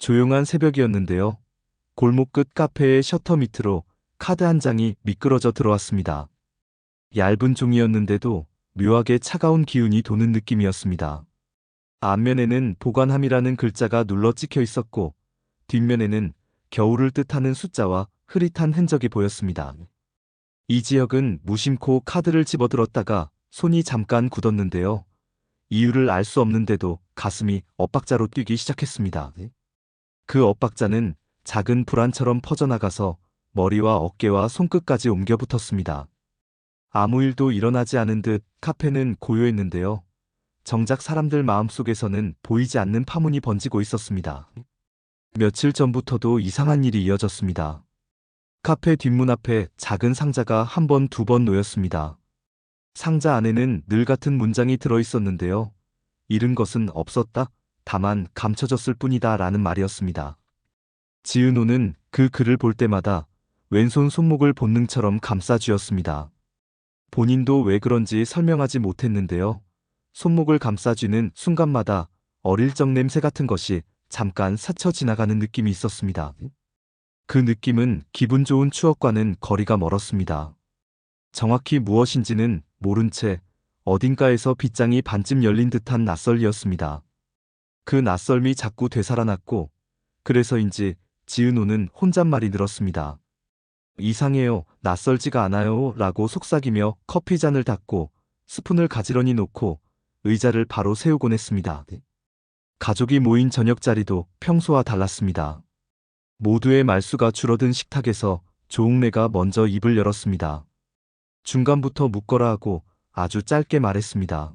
조용한 새벽이었는데요. 골목 끝 카페의 셔터 밑으로 카드 한 장이 미끄러져 들어왔습니다. 얇은 종이였는데도 묘하게 차가운 기운이 도는 느낌이었습니다. 앞면에는 보관함이라는 글자가 눌러 찍혀 있었고, 뒷면에는 겨울을 뜻하는 숫자와 흐릿한 흔적이 보였습니다. 이 지역은 무심코 카드를 집어들었다가 손이 잠깐 굳었는데요. 이유를 알 수 없는데도 가슴이 엇박자로 뛰기 시작했습니다. 그 엇박자는 작은 불안처럼 퍼져나가서 머리와 어깨와 손끝까지 옮겨 붙었습니다. 아무 일도 일어나지 않은 듯 카페는 고요했는데요. 정작 사람들 마음속에서는 보이지 않는 파문이 번지고 있었습니다. 며칠 전부터도 이상한 일이 이어졌습니다. 카페 뒷문 앞에 작은 상자가 한 번, 두 번 놓였습니다. 상자 안에는 늘 같은 문장이 들어 있었는데요. 잃은 것은 없었다. 다만 감춰졌을 뿐이다 라는 말이었습니다. 지은호는 그 글을 볼 때마다 왼손 손목을 본능처럼 감싸쥐었습니다. 본인도 왜 그런지 설명하지 못했는데요. 손목을 감싸쥐는 순간마다 어릴 적 냄새 같은 것이 잠깐 스쳐 지나가는 느낌이 있었습니다. 그 느낌은 기분 좋은 추억과는 거리가 멀었습니다. 정확히 무엇인지는 모른 채 어딘가에서 빗장이 반쯤 열린 듯한 낯설기였습니다. 그 낯설미 자꾸 되살아났고, 그래서인지 지은호는 혼잣말이 늘었습니다. 이상해요, 낯설지가 않아요 라고 속삭이며 커피잔을 닫고 스푼을 가지런히 놓고 의자를 바로 세우곤 했습니다. 가족이 모인 저녁 자리도 평소와 달랐습니다. 모두의 말수가 줄어든 식탁에서 조웅래가 먼저 입을 열었습니다. 중간부터 묻거라 하고 아주 짧게 말했습니다.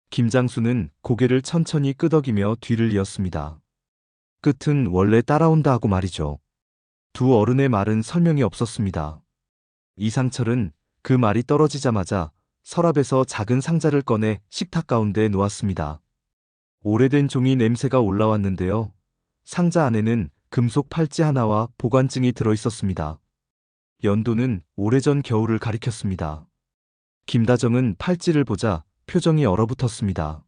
김장수는 고개를 천천히 끄덕이며 뒤를 이었습니다. 끝은 원래 따라온다 하고 말이죠. 두 어른의 말은 설명이 없었습니다. 이상철은 그 말이 떨어지자마자 서랍에서 작은 상자를 꺼내 식탁 가운데에 놓았습니다. 오래된 종이 냄새가 올라왔는데요. 상자 안에는 금속 팔찌 하나와 보관증이 들어 있었습니다. 연도는 오래전 겨울을 가리켰습니다. 김다정은 팔찌를 보자 표정이 얼어붙었습니다.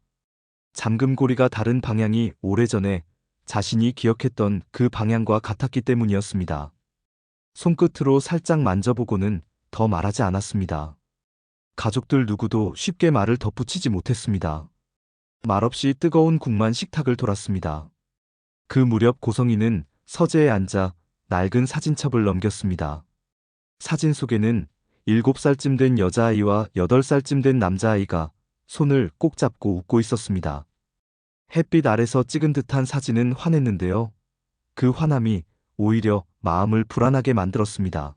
잠금고리가 다른 방향이 오래전에 자신이 기억했던 그 방향과 같았기 때문이었습니다. 손끝으로 살짝 만져보고는 더 말하지 않았습니다. 가족들 누구도 쉽게 말을 덧붙이지 못했습니다. 말없이 뜨거운 국만 식탁을 돌았습니다. 그 무렵 고성이는 서재에 앉아 낡은 사진첩을 넘겼습니다. 사진 속에는 7살쯤 된 여자아이와 8살쯤 된 남자아이가 손을 꼭 잡고 웃고 있었습니다. 햇빛 아래서 찍은 듯한 사진은 환했는데요. 그 환함이 오히려 마음을 불안하게 만들었습니다.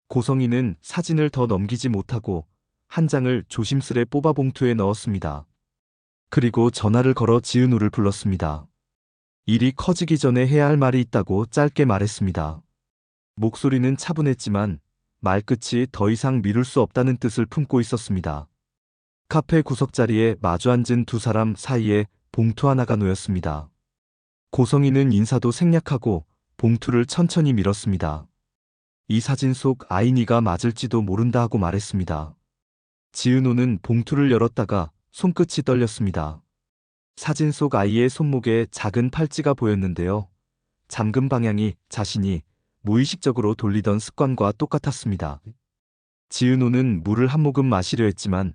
고성이는 사진을 더 넘기지 못하고 한 장을 조심스레 뽑아 봉투에 넣었습니다. 그리고 전화를 걸어 지은우를 불렀습니다. 일이 커지기 전에 해야 할 말이 있다고 짧게 말했습니다. 목소리는 차분했지만 말끝이 더 이상 미룰 수 없다는 뜻을 품고 있었습니다. 카페 구석자리에 마주 앉은 두 사람 사이에 봉투 하나가 놓였습니다. 고성이는 인사도 생략하고 봉투를 천천히 밀었습니다. 이 사진 속 아이니가 맞을지도 모른다 하고 말했습니다. 지은호는 봉투를 열었다가 손끝이 떨렸습니다. 사진 속 아이의 손목에 작은 팔찌가 보였는데요. 잠금 방향이 자신이 무의식적으로 돌리던 습관과 똑같았습니다. 지은호는 물을 한 모금 마시려 했지만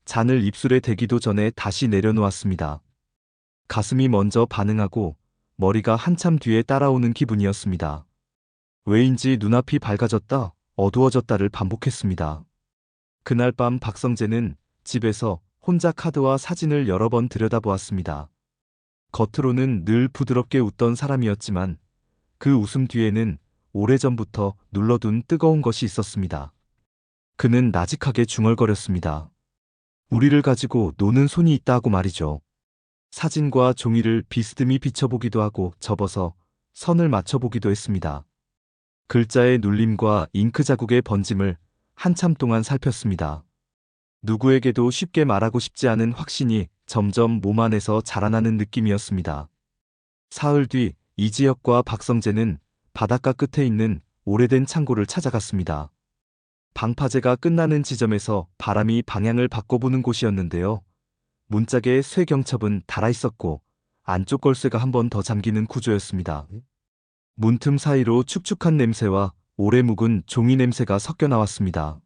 잔을 입술에 대기도 전에 다시 내려놓았습니다. 가슴이 먼저 반응하고 머리가 한참 뒤에 따라오는 기분이었습니다. 왜인지 눈앞이 밝아졌다, 어두워졌다를 반복했습니다. 그날 밤 박성재는 집에서 혼자 카드와 사진을 여러 번 들여다보았습니다. 겉으로는 늘 부드럽게 웃던 사람이었지만 그 웃음 뒤에는 오래전부터 눌러둔 뜨거운 것이 있었습니다. 그는 나직하게 중얼거렸습니다. 우리를 가지고 노는 손이 있다 고 말이죠. 사진과 종이를 비스듬히 비춰보기도 하고 접어서 선을 맞춰보기도 했습니다. 글자의 눌림과 잉크 자국의 번짐을 한참 동안 살폈습니다. 누구에게도 쉽게 말하고 싶지 않은 확신이 점점 몸 안에서 자라나는 느낌이었습니다. 사흘 뒤 이지혁과 박성재는 바닷가 끝에 있는 오래된 창고를 찾아갔습니다. 방파제가 끝나는 지점에서 바람이 방향을 바꿔보는 곳이었는데요. 문짝에 쇠경첩은 달아있었고 안쪽 걸쇠가 한 번 더 잠기는 구조였습니다. 문틈 사이로 축축한 냄새와 오래 묵은 종이 냄새가 섞여 나왔습니다.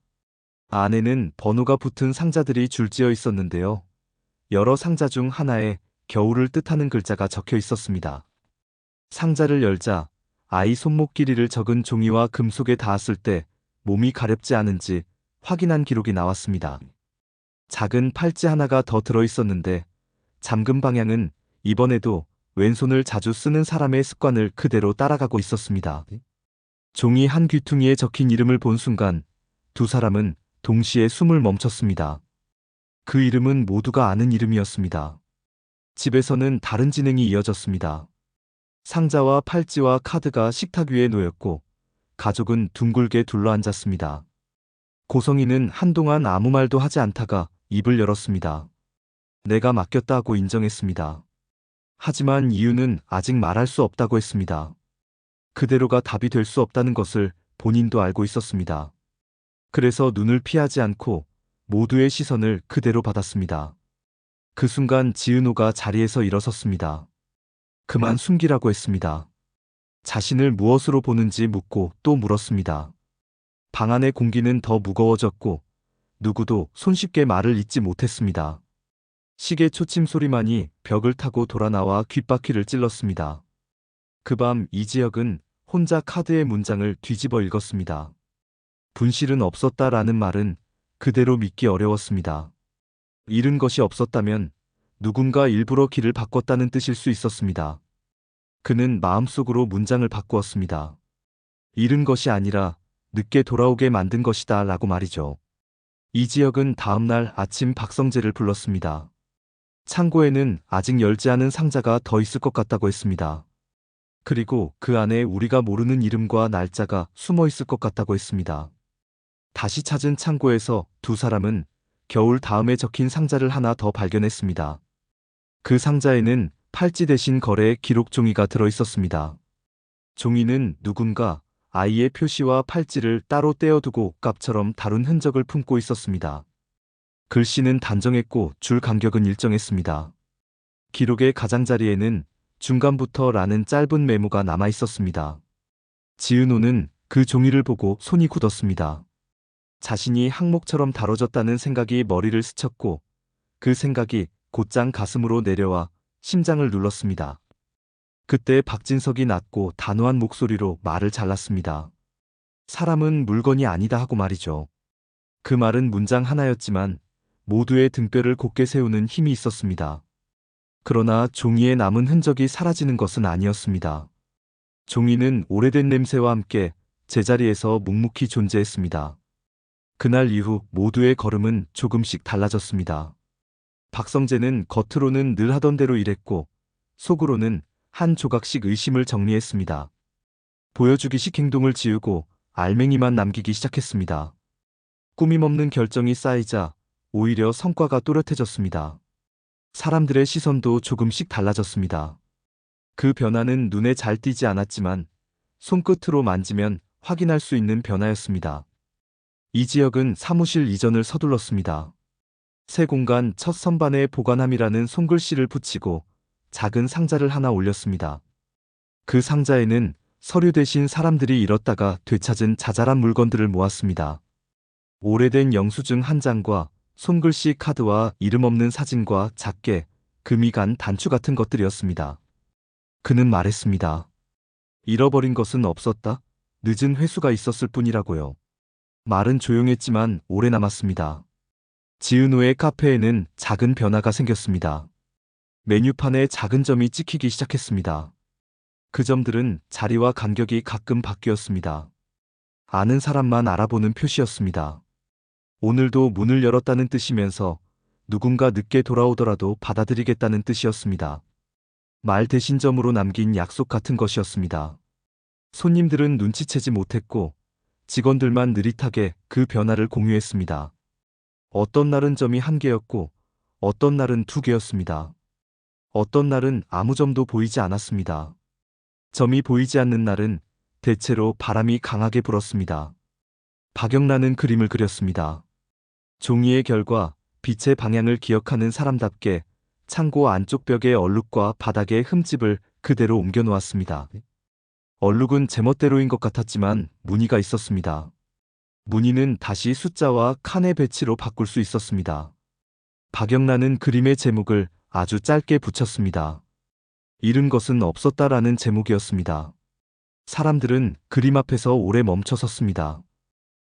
안에는 번호가 붙은 상자들이 줄지어 있었는데요. 여러 상자 중 하나에 겨울을 뜻하는 글자가 적혀 있었습니다. 상자를 열자 아이 손목 길이를 적은 종이와 금속에 닿았을 때 몸이 가렵지 않은지 확인한 기록이 나왔습니다. 작은 팔찌 하나가 더 들어 있었는데 잠금 방향은 이번에도 왼손을 자주 쓰는 사람의 습관을 그대로 따라가고 있었습니다. 종이 한 귀퉁이에 적힌 이름을 본 순간 두 사람은 동시에 숨을 멈췄습니다. 그 이름은 모두가 아는 이름이었습니다. 집에서는 다른 진행이 이어졌습니다. 상자와 팔찌와 카드가 식탁 위에 놓였고 가족은 둥글게 둘러앉았습니다. 고성이는 한동안 아무 말도 하지 않다가 입을 열었습니다. 내가 맡겼다 하고 인정했습니다. 하지만 이유는 아직 말할 수 없다고 했습니다. 그대로가 답이 될 수 없다는 것을 본인도 알고 있었습니다. 그래서 눈을 피하지 않고 모두의 시선을 그대로 받았습니다. 그 순간 지은호가 자리에서 일어섰습니다. 그만 숨기라고 했습니다. 자신을 무엇으로 보는지 묻고 또 물었습니다. 방 안의 공기는 더 무거워졌고 누구도 손쉽게 말을 잇지 못했습니다. 시계 초침 소리만이 벽을 타고 돌아 나와 귓바퀴를 찔렀습니다. 그 밤 이지혁은 혼자 카드의 문장을 뒤집어 읽었습니다. 분실은 없었다라는 말은 그대로 믿기 어려웠습니다. 잃은 것이 없었다면 누군가 일부러 길을 바꿨다는 뜻일 수 있었습니다. 그는 마음속으로 문장을 바꾸었습니다. 잃은 것이 아니라 늦게 돌아오게 만든 것이다 라고 말이죠. 이지혁은 다음날 아침 박성재를 불렀습니다. 창고에는 아직 열지 않은 상자가 더 있을 것 같다고 했습니다. 그리고 그 안에 우리가 모르는 이름과 날짜가 숨어 있을 것 같다고 했습니다. 다시 찾은 창고에서 두 사람은 겨울 다음에 적힌 상자를 하나 더 발견했습니다. 그 상자에는 팔찌 대신 거래의 기록 종이가 들어 있었습니다. 종이는 누군가 아이의 표시와 팔찌를 따로 떼어두고 옷값처럼 다룬 흔적을 품고 있었습니다. 글씨는 단정했고 줄 간격은 일정했습니다. 기록의 가장자리에는 중간부터 라는 짧은 메모가 남아 있었습니다. 지은호는 그 종이를 보고 손이 굳었습니다. 자신이 항목처럼 다뤄졌다는 생각이 머리를 스쳤고 그 생각이 곧장 가슴으로 내려와 심장을 눌렀습니다. 그때 박진석이 낮고 단호한 목소리로 말을 잘랐습니다. 사람은 물건이 아니다 하고 말이죠. 그 말은 문장 하나였지만 모두의 등뼈를 곧게 세우는 힘이 있었습니다. 그러나 종이에 남은 흔적이 사라지는 것은 아니었습니다. 종이는 오래된 냄새와 함께 제자리에서 묵묵히 존재했습니다. 그날 이후 모두의 걸음은 조금씩 달라졌습니다. 박성재는 겉으로는 늘 하던 대로 일했고 속으로는 한 조각씩 의심을 정리했습니다. 보여주기식 행동을 지우고 알맹이만 남기기 시작했습니다. 꾸밈없는 결정이 쌓이자 오히려 성과가 또렷해졌습니다. 사람들의 시선도 조금씩 달라졌습니다. 그 변화는 눈에 잘 띄지 않았지만 손끝으로 만지면 확인할 수 있는 변화였습니다. 이지혁은 사무실 이전을 서둘렀습니다. 새 공간 첫 선반에 보관함이라는 손글씨를 붙이고 작은 상자를 하나 올렸습니다. 그 상자에는 서류 대신 사람들이 잃었다가 되찾은 자잘한 물건들을 모았습니다. 오래된 영수증 한 장과 손글씨 카드와 이름 없는 사진과 작게 금이 간 단추 같은 것들이었습니다. 그는 말했습니다. 잃어버린 것은 없었다. 늦은 회수가 있었을 뿐이라고요. 말은 조용했지만 오래 남았습니다. 지은호의 카페에는 작은 변화가 생겼습니다. 메뉴판에 작은 점이 찍히기 시작했습니다. 그 점들은 자리와 간격이 가끔 바뀌었습니다. 아는 사람만 알아보는 표시였습니다. 오늘도 문을 열었다는 뜻이면서 누군가 늦게 돌아오더라도 받아들이겠다는 뜻이었습니다. 말 대신 점으로 남긴 약속 같은 것이었습니다. 손님들은 눈치채지 못했고 직원들만 느릿하게 그 변화를 공유했습니다. 어떤 날은 점이 1개였고 어떤 날은 2개였습니다. 어떤 날은 아무 점도 보이지 않았습니다. 점이 보이지 않는 날은 대체로 바람이 강하게 불었습니다. 박영란은 그림을 그렸습니다. 종이의 결과 빛의 방향을 기억하는 사람답게 창고 안쪽 벽의 얼룩과 바닥의 흠집을 그대로 옮겨 놓았습니다. 얼룩은 제멋대로인 것 같았지만 무늬가 있었습니다. 무늬는 다시 숫자와 칸의 배치로 바꿀 수 있었습니다. 박영란은 그림의 제목을 아주 짧게 붙였습니다. 잃은 것은 없었다라는 제목이었습니다. 사람들은 그림 앞에서 오래 멈춰 섰습니다.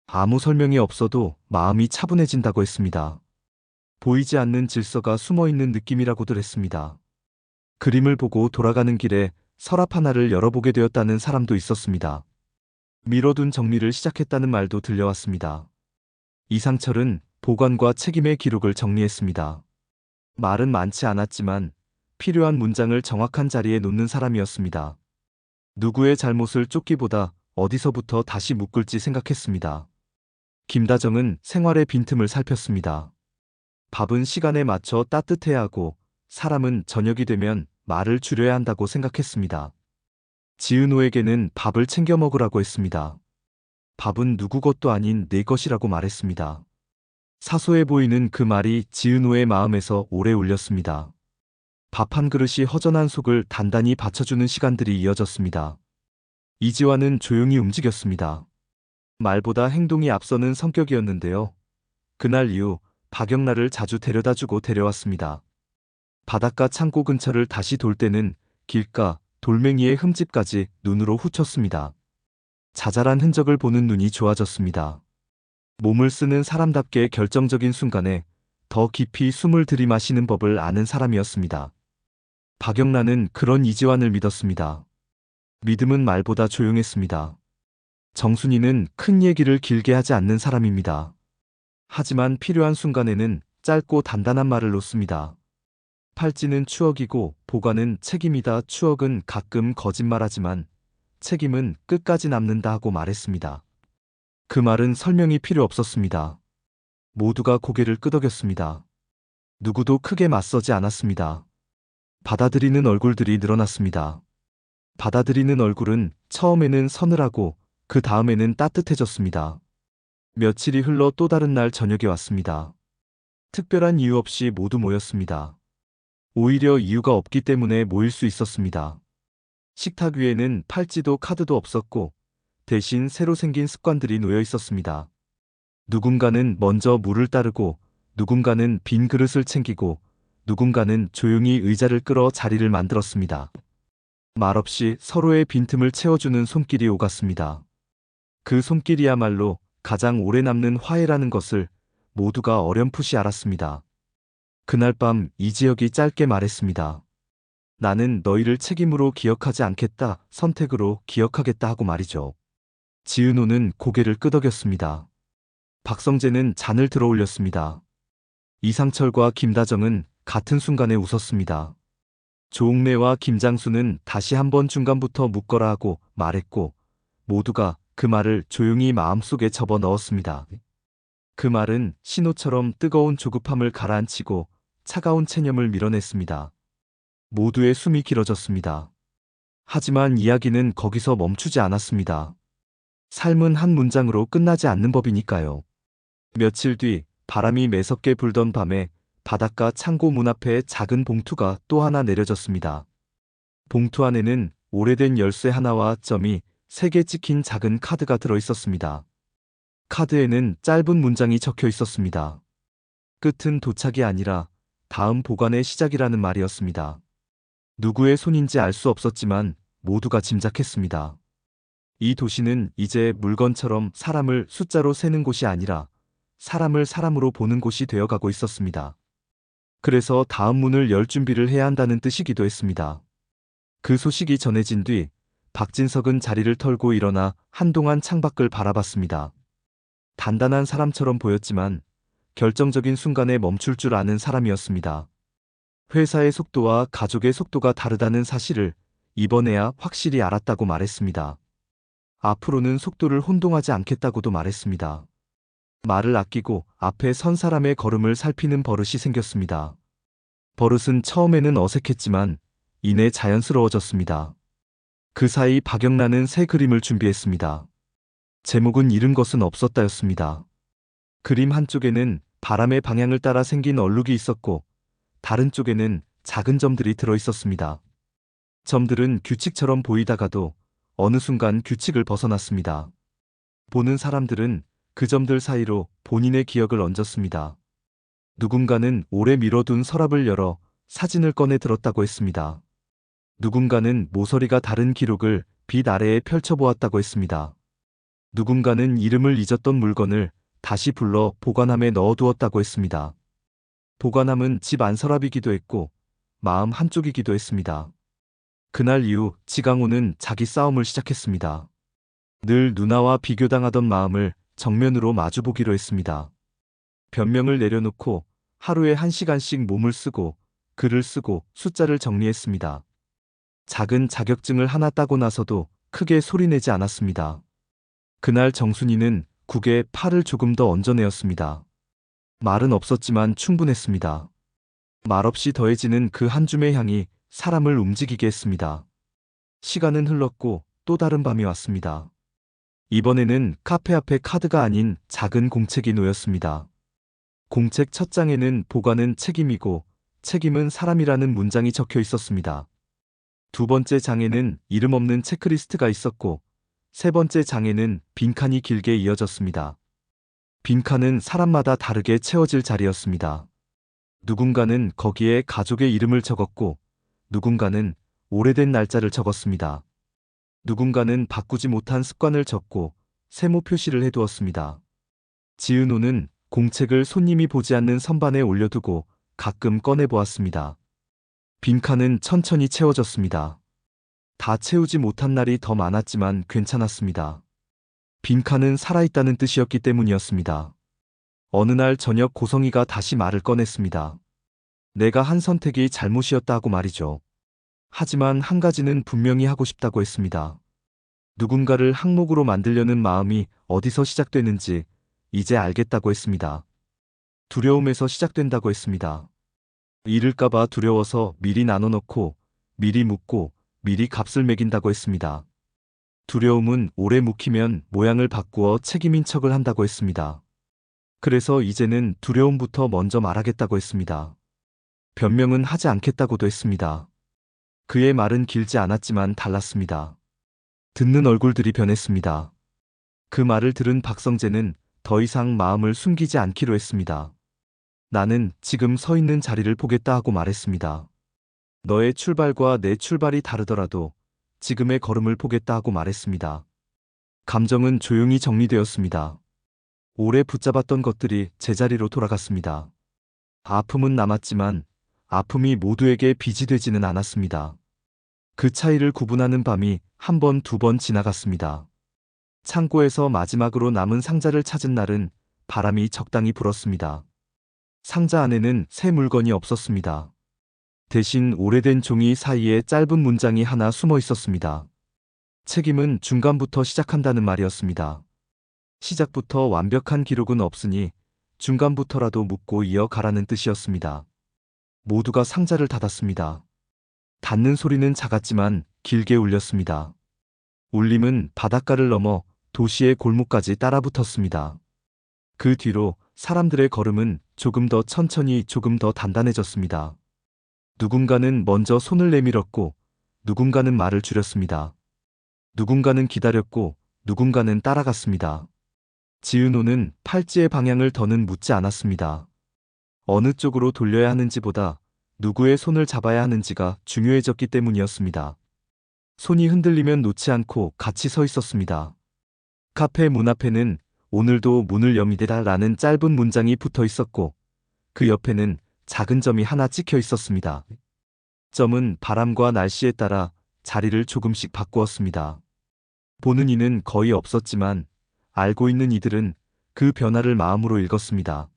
아무 설명이 없어도 마음이 차분해진다고 했습니다. 보이지 않는 질서가 숨어 있는 느낌이라고들 했습니다. 그림을 보고 돌아가는 길에 서랍 하나를 열어보게 되었다는 사람도 있었습니다. 미뤄둔 정리를 시작했다는 말도 들려왔습니다. 이상철은 보관과 책임의 기록을 정리했습니다. 말은 많지 않았지만 필요한 문장을 정확한 자리에 놓는 사람이었습니다. 누구의 잘못을 쫓기보다 어디서부터 다시 묶을지 생각했습니다. 김다정은 생활의 빈틈을 살폈습니다. 밥은 시간에 맞춰 따뜻해야 하고 사람은 저녁이 되면 말을 줄여야 한다고 생각했습니다. 지은호에게는 밥을 챙겨 먹으라고 했습니다. 밥은 누구 것도 아닌 내 것이라고 말했습니다. 사소해 보이는 그 말이 지은호의 마음에서 오래 울렸습니다. 밥 한 그릇이 허전한 속을 단단히 받쳐주는 시간들이 이어졌습니다. 이지화는 조용히 움직였습니다. 말보다 행동이 앞서는 성격이었는데요. 그날 이후 박영란을 자주 데려다주고 데려왔습니다. 바닷가 창고 근처를 다시 돌 때는 길가, 돌멩이의 흠집까지 눈으로 훑었습니다. 자잘한 흔적을 보는 눈이 좋아졌습니다. 몸을 쓰는 사람답게 결정적인 순간에 더 깊이 숨을 들이마시는 법을 아는 사람이었습니다. 박영란은 그런 이지환을 믿었습니다. 믿음은 말보다 조용했습니다. 정순이는 큰 얘기를 길게 하지 않는 사람입니다. 하지만 필요한 순간에는 짧고 단단한 말을 놓습니다. 팔찌는 추억이고 보관은 책임이다. 추억은 가끔 거짓말하지만 책임은 끝까지 남는다 하고 말했습니다. 그 말은 설명이 필요 없었습니다. 모두가 고개를 끄덕였습니다. 누구도 크게 맞서지 않았습니다. 받아들이는 얼굴들이 늘어났습니다. 받아들이는 얼굴은 처음에는 서늘하고 그 다음에는 따뜻해졌습니다. 며칠이 흘러 또 다른 날 저녁에 왔습니다. 특별한 이유 없이 모두 모였습니다. 오히려 이유가 없기 때문에 모일 수 있었습니다. 식탁 위에는 팔찌도 카드도 없었고 대신 새로 생긴 습관들이 놓여 있었습니다. 누군가는 먼저 물을 따르고 누군가는 빈 그릇을 챙기고 누군가는 조용히 의자를 끌어 자리를 만들었습니다. 말없이 서로의 빈틈을 채워주는 손길이 오갔습니다. 그 손길이야말로 가장 오래 남는 화해라는 것을 모두가 어렴풋이 알았습니다. 그날 밤 이지혁이 짧게 말했습니다. 나는 너희를 책임으로 기억하지 않겠다, 선택으로 기억하겠다 하고 말이죠. 지은호는 고개를 끄덕였습니다. 박성재는 잔을 들어 올렸습니다. 이상철과 김다정은 같은 순간에 웃었습니다. 조옥래와 김장수는 다시 한번 중간부터 묶어라 하고 말했고 모두가 그 말을 조용히 마음속에 접어 넣었습니다. 그 말은 신호처럼 뜨거운 조급함을 가라앉히고 차가운 체념을 밀어냈습니다. 모두의 숨이 길어졌습니다. 하지만 이야기는 거기서 멈추지 않았습니다. 삶은 한 문장으로 끝나지 않는 법이니까요. 며칠 뒤 바람이 매섭게 불던 밤에 바닷가 창고 문 앞에 작은 봉투가 또 하나 내려졌습니다. 봉투 안에는 오래된 열쇠 하나와 점이 3개 찍힌 작은 카드가 들어 있었습니다. 카드에는 짧은 문장이 적혀 있었습니다. 끝은 도착이 아니라 다음 보관의 시작이라는 말이었습니다. 누구의 손인지 알 수 없었지만 모두가 짐작했습니다. 이 도시는 이제 물건처럼 사람을 숫자로 세는 곳이 아니라 사람을 사람으로 보는 곳이 되어가고 있었습니다. 그래서 다음 문을 열 준비를 해야 한다는 뜻이기도 했습니다. 그 소식이 전해진 뒤 박진석은 자리를 털고 일어나 한동안 창밖을 바라봤습니다. 단단한 사람처럼 보였지만 결정적인 순간에 멈출 줄 아는 사람이었습니다. 회사의 속도와 가족의 속도가 다르다는 사실을 이번에야 확실히 알았다고 말했습니다. 앞으로는 속도를 혼동하지 않겠다고도 말했습니다. 말을 아끼고 앞에 선 사람의 걸음을 살피는 버릇이 생겼습니다. 버릇은 처음에는 어색했지만 이내 자연스러워졌습니다. 그 사이 박영란은 새 그림을 준비했습니다. 제목은 잃은 것은 없었다였습니다. 그림 한쪽에는 바람의 방향을 따라 생긴 얼룩이 있었고 다른 쪽에는 작은 점들이 들어 있었습니다. 점들은 규칙처럼 보이다가도 어느 순간 규칙을 벗어났습니다. 보는 사람들은 그 점들 사이로 본인의 기억을 얹었습니다. 누군가는 오래 미뤄둔 서랍을 열어 사진을 꺼내 들었다고 했습니다. 누군가는 모서리가 다른 기록을 빛 아래에 펼쳐보았다고 했습니다. 누군가는 이름을 잊었던 물건을 다시 불러 보관함에 넣어두었다고 했습니다. 보관함은 집 안서랍이기도 했고 마음 한쪽이기도 했습니다. 그날 이후 지강호는 자기 싸움을 시작했습니다. 늘 누나와 비교당하던 마음을 정면으로 마주보기로 했습니다. 변명을 내려놓고 하루에 1시간씩 몸을 쓰고 글을 쓰고 숫자를 정리했습니다. 작은 자격증을 하나 따고 나서도 크게 소리내지 않았습니다. 그날 정순이는 국에 팔을 조금 더 얹어내었습니다. 말은 없었지만 충분했습니다. 말없이 더해지는 그 한 줌의 향이 사람을 움직이게 했습니다. 시간은 흘렀고 또 다른 밤이 왔습니다. 이번에는 카페 앞에 카드가 아닌 작은 공책이 놓였습니다. 공책 첫 장에는 보관은 책임이고 책임은 사람이라는 문장이 적혀 있었습니다. 두 번째 장에는 이름 없는 체크리스트가 있었고 세 번째 장에는 빈칸이 길게 이어졌습니다. 빈칸은 사람마다 다르게 채워질 자리였습니다. 누군가는 거기에 가족의 이름을 적었고 누군가는 오래된 날짜를 적었습니다. 누군가는 바꾸지 못한 습관을 적고 세모 표시를 해두었습니다. 지은호는 공책을 손님이 보지 않는 선반에 올려두고 가끔 꺼내보았습니다. 빈칸은 천천히 채워졌습니다. 다 채우지 못한 날이 더 많았지만 괜찮았습니다. 빈칸은 살아있다는 뜻이었기 때문이었습니다. 어느 날 저녁 고성이가 다시 말을 꺼냈습니다. 내가 한 선택이 잘못이었다 하고 말이죠. 하지만 한 가지는 분명히 하고 싶다고 했습니다. 누군가를 항목으로 만들려는 마음이 어디서 시작되는지 이제 알겠다고 했습니다. 두려움에서 시작된다고 했습니다. 잃을까봐 두려워서 미리 나눠놓고 미리 묻고 미리 값을 매긴다고 했습니다. 두려움은 오래 묵히면 모양을 바꾸어 책임인 척을 한다고 했습니다. 그래서 이제는 두려움부터 먼저 말하겠다고 했습니다. 변명은 하지 않겠다고도 했습니다. 그의 말은 길지 않았지만 달랐습니다. 듣는 얼굴들이 변했습니다. 그 말을 들은 박성재는 더 이상 마음을 숨기지 않기로 했습니다. 나는 지금 서 있는 자리를 보겠다 하고 말했습니다. 너의 출발과 내 출발이 다르더라도 지금의 걸음을 보겠다 하고 말했습니다. 감정은 조용히 정리되었습니다. 오래 붙잡았던 것들이 제자리로 돌아갔습니다. 아픔은 남았지만 아픔이 모두에게 빚이 되지는 않았습니다. 그 차이를 구분하는 밤이 한 번, 두 번 지나갔습니다. 창고에서 마지막으로 남은 상자를 찾은 날은 바람이 적당히 불었습니다. 상자 안에는 새 물건이 없었습니다. 대신 오래된 종이 사이에 짧은 문장이 하나 숨어 있었습니다. 책임은 중간부터 시작한다는 말이었습니다. 시작부터 완벽한 기록은 없으니 중간부터라도 묻고 이어가라는 뜻이었습니다. 모두가 상자를 닫았습니다. 닫는 소리는 작았지만 길게 울렸습니다. 울림은 바닷가를 넘어 도시의 골목까지 따라붙었습니다. 그 뒤로 사람들의 걸음은 조금 더 천천히 조금 더 단단해졌습니다. 누군가는 먼저 손을 내밀었고 누군가는 말을 줄였습니다. 누군가는 기다렸고 누군가는 따라갔습니다. 지은호는 팔찌의 방향을 더는 묻지 않았습니다. 어느 쪽으로 돌려야 하는지보다 누구의 손을 잡아야 하는지가 중요해졌기 때문이었습니다. 손이 흔들리면 놓지 않고 같이 서 있었습니다. 카페 문 앞에는 오늘도 문을 여미되다 라는 짧은 문장이 붙어 있었고 그 옆에는 작은 점이 하나 찍혀 있었습니다. 점은 바람과 날씨에 따라 자리를 조금씩 바꾸었습니다. 보는 이는 거의 없었지만 알고 있는 이들은 그 변화를 마음으로 읽었습니다.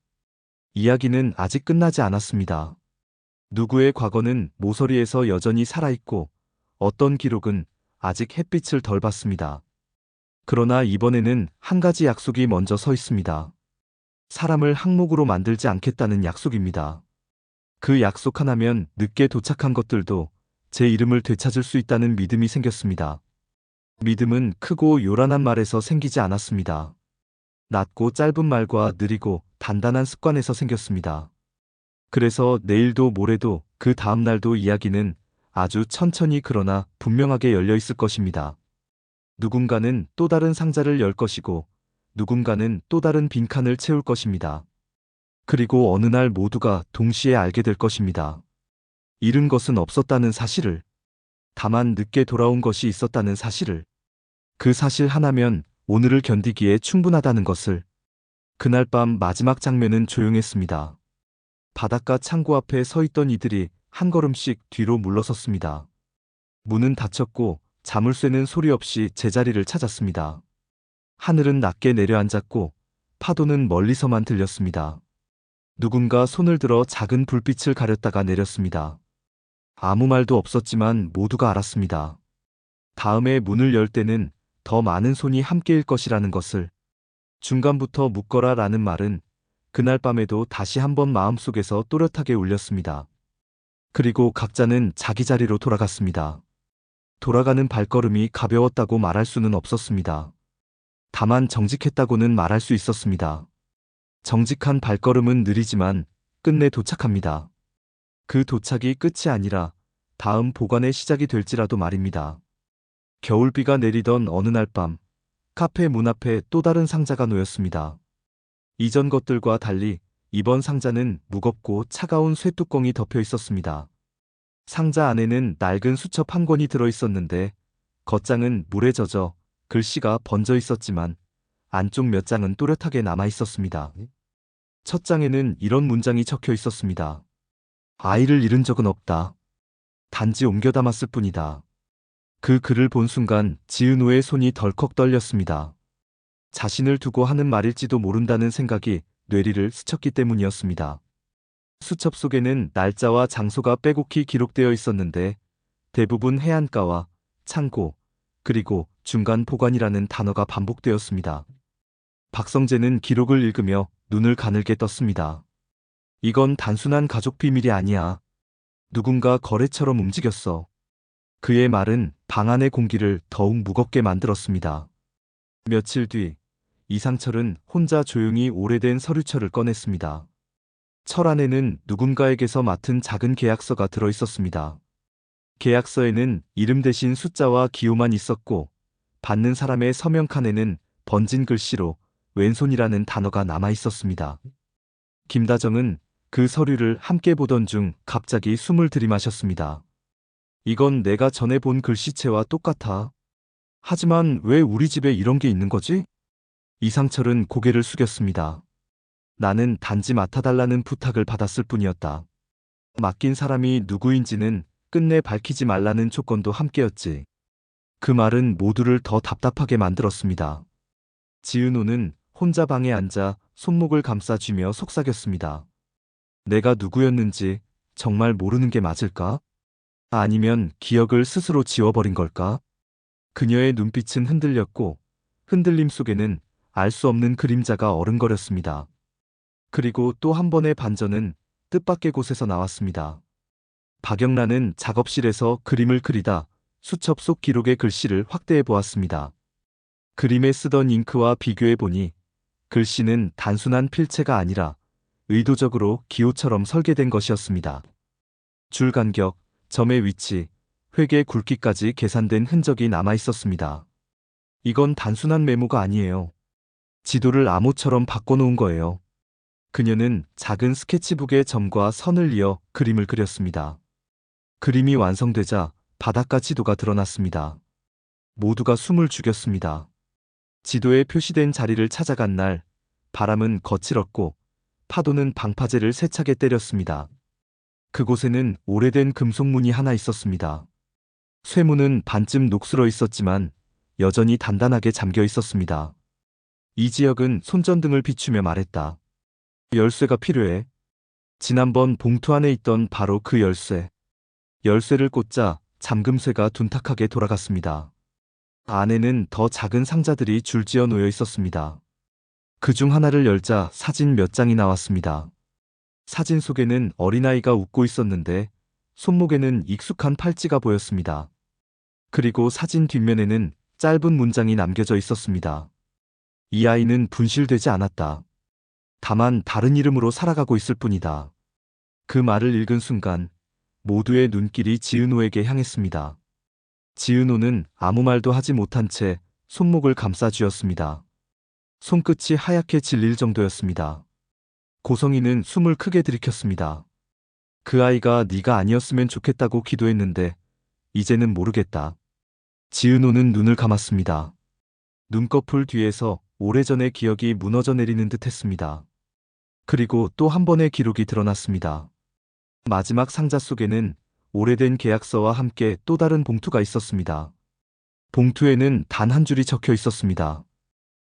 이야기는 아직 끝나지 않았습니다. 누구의 과거는 모서리에서 여전히 살아있고 어떤 기록은 아직 햇빛을 덜 받습니다. 그러나 이번에는 한 가지 약속이 먼저 서 있습니다. 사람을 항목으로 만들지 않겠다는 약속입니다. 그 약속 하나면 늦게 도착한 것들도 제 이름을 되찾을 수 있다는 믿음이 생겼습니다. 믿음은 크고 요란한 말에서 생기지 않았습니다. 낮고 짧은 말과 느리고 단단한 습관에서 생겼습니다. 그래서 내일도 모레도 그 다음 날도 이야기는 아주 천천히 그러나 분명하게 열려 있을 것입니다. 누군가는 또 다른 상자를 열 것이고 누군가는 또 다른 빈칸을 채울 것입니다. 그리고 어느 날 모두가 동시에 알게 될 것입니다. 잃은 것은 없었다는 사실을, 다만 늦게 돌아온 것이 있었다는 사실을, 그 사실 하나면 오늘을 견디기에 충분하다는 것을. 그날 밤 마지막 장면은 조용했습니다. 바닷가 창고 앞에 서 있던 이들이 한 걸음씩 뒤로 물러섰습니다. 문은 닫혔고 자물쇠는 소리 없이 제자리를 찾았습니다. 하늘은 낮게 내려앉았고 파도는 멀리서만 들렸습니다. 누군가 손을 들어 작은 불빛을 가렸다가 내렸습니다. 아무 말도 없었지만 모두가 알았습니다. 다음에 문을 열 때는 더 많은 손이 함께일 것이라는 것을. 중간부터 묶어라 라는 말은 그날 밤에도 다시 한번 마음속에서 또렷하게 울렸습니다. 그리고 각자는 자기 자리로 돌아갔습니다. 돌아가는 발걸음이 가벼웠다고 말할 수는 없었습니다. 다만 정직했다고는 말할 수 있었습니다. 정직한 발걸음은 느리지만 끝내 도착합니다. 그 도착이 끝이 아니라 다음 보관의 시작이 될지라도 말입니다. 겨울비가 내리던 어느 날 밤, 카페 문 앞에 또 다른 상자가 놓였습니다. 이전 것들과 달리 이번 상자는 무겁고 차가운 쇠뚜껑이 덮여 있었습니다. 상자 안에는 낡은 수첩 한 권이 들어 있었는데 겉장은 물에 젖어 글씨가 번져 있었지만 안쪽 몇 장은 또렷하게 남아 있었습니다. 첫 장에는 이런 문장이 적혀 있었습니다. 아이를 잃은 적은 없다. 단지 옮겨 담았을 뿐이다. 그 글을 본 순간 지은호의 손이 덜컥 떨렸습니다. 자신을 두고 하는 말일지도 모른다는 생각이 뇌리를 스쳤기 때문이었습니다. 수첩 속에는 날짜와 장소가 빼곡히 기록되어 있었는데 대부분 해안가와 창고, 그리고 중간 보관이라는 단어가 반복되었습니다. 박성재는 기록을 읽으며 눈을 가늘게 떴습니다. 이건 단순한 가족 비밀이 아니야. 누군가 거래처럼 움직였어. 그의 말은 방 안의 공기를 더욱 무겁게 만들었습니다. 며칠 뒤, 이상철은 혼자 조용히 오래된 서류철을 꺼냈습니다. 철 안에는 누군가에게서 맡은 작은 계약서가 들어 있었습니다. 계약서에는 이름 대신 숫자와 기호만 있었고, 받는 사람의 서명칸에는 번진 글씨로 왼손이라는 단어가 남아 있었습니다. 김다정은 그 서류를 함께 보던 중 갑자기 숨을 들이마셨습니다. 이건 내가 전에 본 글씨체와 똑같아. 하지만 왜 우리 집에 이런 게 있는 거지? 이상철은 고개를 숙였습니다. 나는 단지 맡아달라는 부탁을 받았을 뿐이었다. 맡긴 사람이 누구인지는 끝내 밝히지 말라는 조건도 함께였지. 그 말은 모두를 더 답답하게 만들었습니다. 지은호는 혼자 방에 앉아 손목을 감싸쥐며 속삭였습니다. 내가 누구였는지 정말 모르는 게 맞을까? 아니면 기억을 스스로 지워버린 걸까? 그녀의 눈빛은 흔들렸고 흔들림 속에는 알 수 없는 그림자가 어른거렸습니다. 그리고 또 한 번의 반전은 뜻밖의 곳에서 나왔습니다. 박영란은 작업실에서 그림을 그리다 수첩 속 기록의 글씨를 확대해 보았습니다. 그림에 쓰던 잉크와 비교해 보니 글씨는 단순한 필체가 아니라 의도적으로 기호처럼 설계된 것이었습니다. 줄 간격, 점의 위치, 획의 굵기까지 계산된 흔적이 남아 있었습니다. 이건 단순한 메모가 아니에요. 지도를 암호처럼 바꿔놓은 거예요. 그녀는 작은 스케치북에 점과 선을 이어 그림을 그렸습니다. 그림이 완성되자 바닷가 지도가 드러났습니다. 모두가 숨을 죽였습니다. 지도에 표시된 자리를 찾아간 날, 바람은 거칠었고 파도는 방파제를 세차게 때렸습니다. 그곳에는 오래된 금속문이 하나 있었습니다. 쇠문은 반쯤 녹슬어 있었지만 여전히 단단하게 잠겨 있었습니다. 이 지역은 손전등을 비추며 말했다. 열쇠가 필요해. 지난번 봉투 안에 있던 바로 그 열쇠. 열쇠를 꽂자 잠금쇠가 둔탁하게 돌아갔습니다. 안에는 더 작은 상자들이 줄지어 놓여 있었습니다. 그중 하나를 열자 사진 몇 장이 나왔습니다. 사진 속에는 어린아이가 웃고 있었는데 손목에는 익숙한 팔찌가 보였습니다. 그리고 사진 뒷면에는 짧은 문장이 남겨져 있었습니다. 이 아이는 분실되지 않았다. 다만 다른 이름으로 살아가고 있을 뿐이다. 그 말을 읽은 순간 모두의 눈길이 지은호에게 향했습니다. 지은호는 아무 말도 하지 못한 채 손목을 감싸 쥐었습니다. 손끝이 하얗게 질릴 정도였습니다. 고성이는 숨을 크게 들이켰습니다. 그 아이가 네가 아니었으면 좋겠다고 기도했는데 이제는 모르겠다. 지은호는 눈을 감았습니다. 눈꺼풀 뒤에서 오래전의 기억이 무너져 내리는 듯 했습니다. 그리고 또 한 번의 기록이 드러났습니다. 마지막 상자 속에는 오래된 계약서와 함께 또 다른 봉투가 있었습니다. 봉투에는 단 한 줄이 적혀 있었습니다.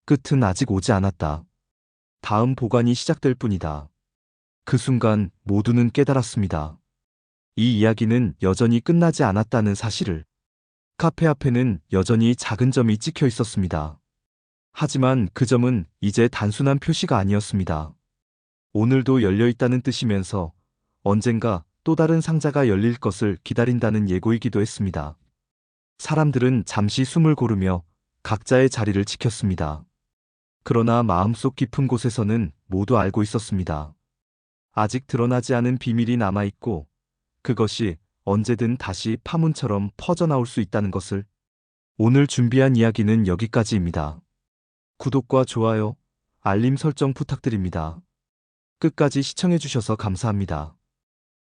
끝은 아직 오지 않았다. 다음 보관이 시작될 뿐이다. 그 순간 모두는 깨달았습니다. 이 이야기는 여전히 끝나지 않았다는 사실을. 카페 앞에는 여전히 작은 점이 찍혀 있었습니다. 하지만 그 점은 이제 단순한 표시가 아니었습니다. 오늘도 열려 있다는 뜻이면서 언젠가 또 다른 상자가 열릴 것을 기다린다는 예고이기도 했습니다. 사람들은 잠시 숨을 고르며 각자의 자리를 지켰습니다. 그러나 마음속 깊은 곳에서는 모두 알고 있었습니다. 아직 드러나지 않은 비밀이 남아있고 그것이 언제든 다시 파문처럼 퍼져나올 수 있다는 것을. 오늘 준비한 이야기는 여기까지입니다. 구독과 좋아요, 알림 설정 부탁드립니다. 끝까지 시청해주셔서 감사합니다.